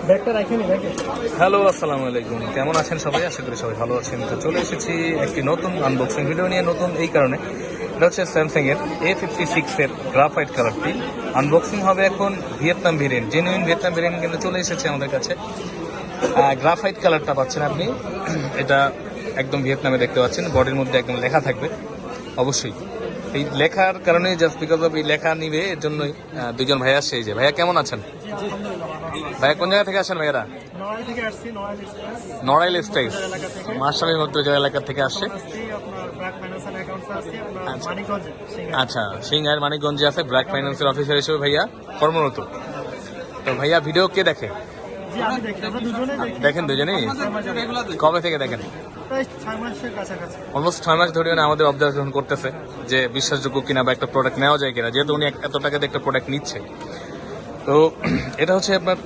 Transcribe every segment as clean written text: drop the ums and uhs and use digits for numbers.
Hello, আসসালামু আলাইকুম। কেমন আছেন সবাই? আশা করি সবাই ভালো আছেন। তো চলে এসেছি একটি নতুন আনবক্সিং ভিডিও নিয়ে। নতুন এই কারণে, এটা হচ্ছে স্যামসাং এর A56 এর গ্রাফাইট কালারটি আনবক্সিং হবে এখন। Vietnam variant, genuine Vietnam variant কিন্তু চলে এসেছে আমাদের কাছে। গ্রাফাইট কালারটা পাচ্ছেন আপনি, এটা একদম ভিয়েতনামে দেখতে পাচ্ছেন। বডির মধ্যে একদম লেখা থাকবে অবশ্যই। এই লেখার কারণে, জাস্ট বিকজ অফ এই লেখা নিবে, এর জন্যই দুজন ভাইয়া আসছে। এই যে ভাইয়া, কেমন আছেন ভাইয়া? কোন জায়গা থেকে আসেন ভাইয়ারা? নড়াইল এক্সপ্রেস, মাসামের মধ্যে এলাকা থেকে আসছে। আচ্ছা, সিংহার মানিকগঞ্জে আছে ব্র্যাক ফাইন্যান্সের অফিসার হিসেবে ভাইয়া কর্মরত। তো ভাইয়া ভিডিও কে দেখে? দেখেন দুজনেই? কবে থেকে দেখেন? অলমোস্ট 6 মাস ধরে আমাদের অবজারভেশন করতেছে যে বিশ্বাসযোগ্য কিনা বা একটা প্রোডাক্ট নেওয়া যায় কিনা, যেহেতু উনি এত টাকা দিয়ে একটা প্রোডাক্ট নিচ্ছে। তো এটা হচ্ছে আপনার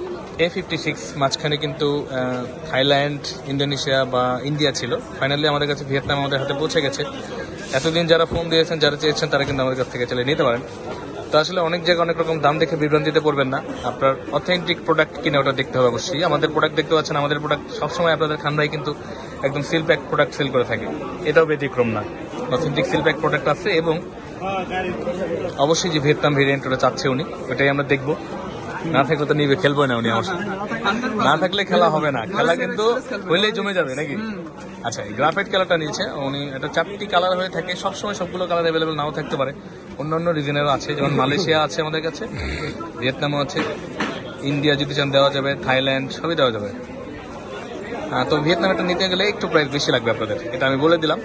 A56। মাঝখানে কিন্তু থাইল্যান্ড, ইন্দোনেশিয়া বা ইন্ডিয়া ছিল। ফাইনালি আমাদের কাছে ভিয়েতনাম আমাদের হাতে পৌঁছে গেছে। এতদিন যারা ফোন দিয়েছেন, যারা চেয়েছেন, তারা কিন্তু আমাদের কাছ থেকে চলে নিতে পারেন। তো আসলে অনেক জায়গায় অনেক রকম দাম দেখে বিভ্রান্তিতে পড়বেন না। আপনার অথেন্টিক প্রোডাক্ট কিনে ওটা দেখতে হবে অবশ্যই। আমাদের প্রোডাক্ট দেখতে পাচ্ছেন, আমাদের প্রোডাক্ট সবসময় আপনাদের খান ভাই কিন্তু একদম সিল প্যাক প্রোডাক্ট সেল করে থাকে। এটাও ব্যতিক্রম না, অথেন্টিক সিল প্যাক প্রোডাক্ট আছে। এবং অবশ্যই যে ভিয়েতনাম ভেরিয়েন্ট ওটা চাচ্ছে উনি, ওটাই আমরা দেখবো। না থাকলে তো নিবে, খেলবো না উনি আমার সাথে। না থাকলে খেলা হবে না, খেলা কিন্তু হইলেই জমে যাবে নাকি। আচ্ছা, এই গ্রাফাইট কালারটা নিয়েছে উনি। এটা 4টি কালার হয়ে থাকে সবসময়, সবগুলো কালার অ্যাভেলেবেল নাও থাকতে পারে। অন্যান্য রিজনেরও আছে, যেমন মালয়েশিয়া আছে আমাদের কাছে, ভিয়েতনামও আছে, ইন্ডিয়া যদি চান দেওয়া যাবে, থাইল্যান্ড সবই দেওয়া যাবে। তো ভিয়েতনামটা নিতে গেলে একটু প্রাইস বেশি লাগবে আপনাদের, এটা আমি বলে দিলাম।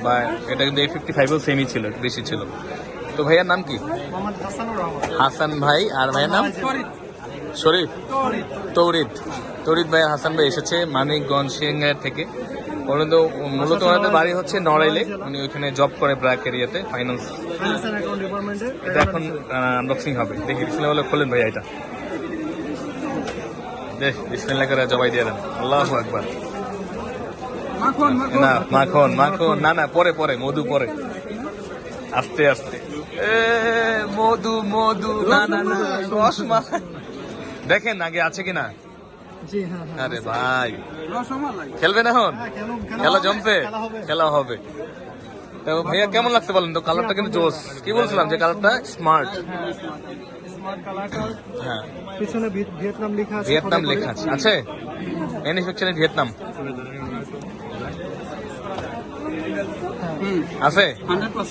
বা এটা কিন্তু A55 সেমই ছিল, বেশি ছিল। তো ভাইয়ার নাম কি? হাসান ভাই। আর ভাইয়ের নাম শরীফ? তৌরিদ ভাই, হাসান ভাই এসেছে মানিকগঞ্জ সিংহার থেকে। মূলত ওনাদের বাড়ি হচ্ছে নড়াইলে, উনি ওইখানে জব করে ব্র্যাক এরিয়াতে, ফাইন্যান্স। এটা এখন আনবক্সিং হবে। দেখি বিসমিল্লাহ বলে খোলেন ভাই এটা। দেখ, বিসমিল্লাহ করে জবাই দিয়ে দেন। আল্লাহু আকবার। না মাখন, না পরে মধু পরে, আস্তে আস্তে। মধু না, রসমালাই। দেখেন আগে আছে কিনা। আরে ভাই, খেলবেন এখন? খেলা জমছে, খেলা হবে। তো ভাইয়া কেমন লাগছে বলেন তো? কালারটা কিন্তু জোস। কি বলছিলাম যে কালারটা স্মার্ট। হ্যাঁ, ভিয়েতনাম লেখা আছে, ম্যানুফ্যাকচারিং ভিয়েতনাম আছে।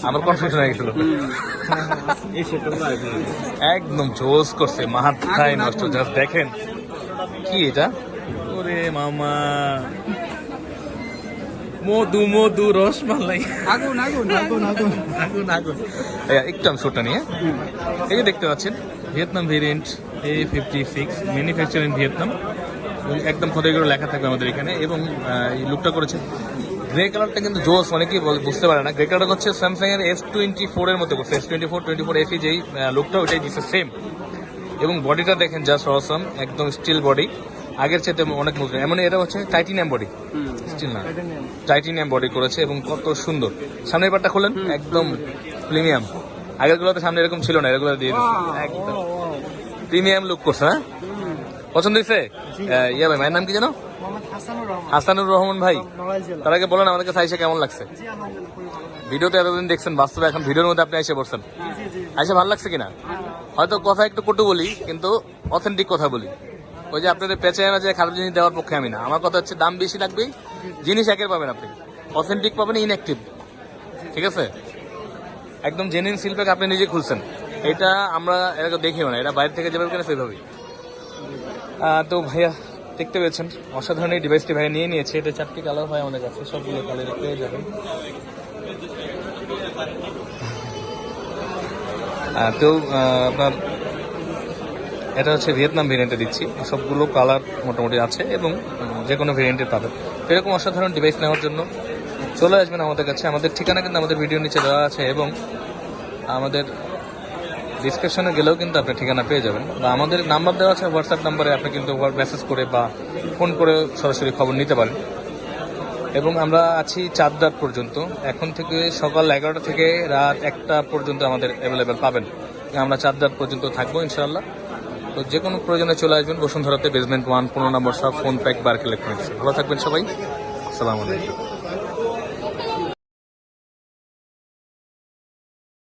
আমার কনফিউশন হয়ে গেছিল। একদম জোস করছে, মাথায় নষ্ট। জাস্ট দেখেন কি এটা। ওরে মামা, মধু রসমালাই, আগুন। একটু আমি শোটা নিয়ে, এই যে দেখতে পাচ্ছেন Vietnam variant A56, manufacturing Vietnam. একদম খোদাই করে লেখা থাকবে আমাদের এখানে। এবং এই লুকটা করেছে গ্রে কালারটা কিন্তু জোস, অনেকেই বুঝতে পারে না। গ্রে কালারটা হচ্ছে স্যামসাং এর S24 এর মতো করছে। S24 FE যেই লুকটা, ওইটাই দিচ্ছে সেম। এবং বডিটা দেখেন, জাস্ট অসাম, একদম স্টিল বডি, আগের চেয়ে অনেক মজবুত। এমন এটা হচ্ছে টাইটানিয়াম বডি, স্টিল না, টাইটানিয়াম বডি করেছে। এবং কত সুন্দর। সামনের পাটটা খোলেন, একদম প্রিমিয়াম। আগের গুলোতে সামনে এরকম ছিল না, এগুলো দিয়ে দিচ্ছে একদম প্রিমিয়াম লুক করছে। হ্যাঁ, পছন্দ হয়েছে? ইয়া ভাই, মায়ের নাম কি জানো? হাসানুর রহমান ভাই। তার আগে বলেন আমাদেরকে সাইসে কেমন লাগছে? ভিডিওতে এতদিন দেখছেন, বাস্তবে এখন ভিডিওর মধ্যে আপনি এসে পড়ছেন। আইসে ভালো লাগছে কিনা? হয়তো কথা একটু কটু বলি, কিন্তু অথেন্টিক কথা বলি। ওই যে আপনাদের পেঁচে যে খারাপ জিনিস দেওয়ার পক্ষে আমি না। আমার কথা হচ্ছে দাম বেশি লাগবে, জিনিস একের পাবেন আপনি, অথেন্টিক পাবেন, ইনঅ্যাক্টিভ। ঠিক আছে, একদম জেনুইন সিল প্যাক আপনি নিজে খুলছেন। এটা আমরা এটাকে দেখিও না, এটা বাইরে থেকে যেভাবে কেন সেভাবেই। তো ভাইয়া দেখতে পেয়েছেন, অসাধারণ এই ডিভাইসটি ভাইয়া নিয়ে নিয়েছে। এটা 4টি কালার হয় আমাদের কাছে, সবগুলো কালারে পেয়ে যাবেন। তো আপনার এটা হচ্ছে ভিয়েতনাম ভেরিয়েন্টে দিচ্ছি। সবগুলো কালার মোটামুটি আছে এবং যে কোনো ভেরিয়েন্টের পাবেন। এরকম অসাধারণ ডিভাইস নেওয়ার জন্য চলে আসবেন আমাদের কাছে। আমাদের ঠিকানা কিন্তু আমাদের ভিডিও নিচে দেওয়া আছে, এবং আমাদের ডিসক্রিপশনে গেলেও কিন্তু আপনি ঠিকানা পেয়ে যাবেন। বা আমাদের নাম্বার দেওয়া আছে, হোয়াটসঅ্যাপ নাম্বারে আপনি কিন্তু মেসেজ করে বা ফোন করে সরাসরি খবর নিতে পারেন। এবং আমরা আছি 4 রাত পর্যন্ত। এখন থেকে সকাল 11টা থেকে রাত 1টা পর্যন্ত আমাদের অ্যাভেলেবেল পাবেন। আমরা 4 রাত পর্যন্ত থাকবো ইনশাআল্লাহ। তো যে কোনো প্রয়োজনে চলে আসবেন বসুন্ধরাতে, বেসমেন্ট 1, 15 নম্বর shop, phone pack, bark electronics. ভালো থাকবেন সবাই, আসসালামু আলাইকুম।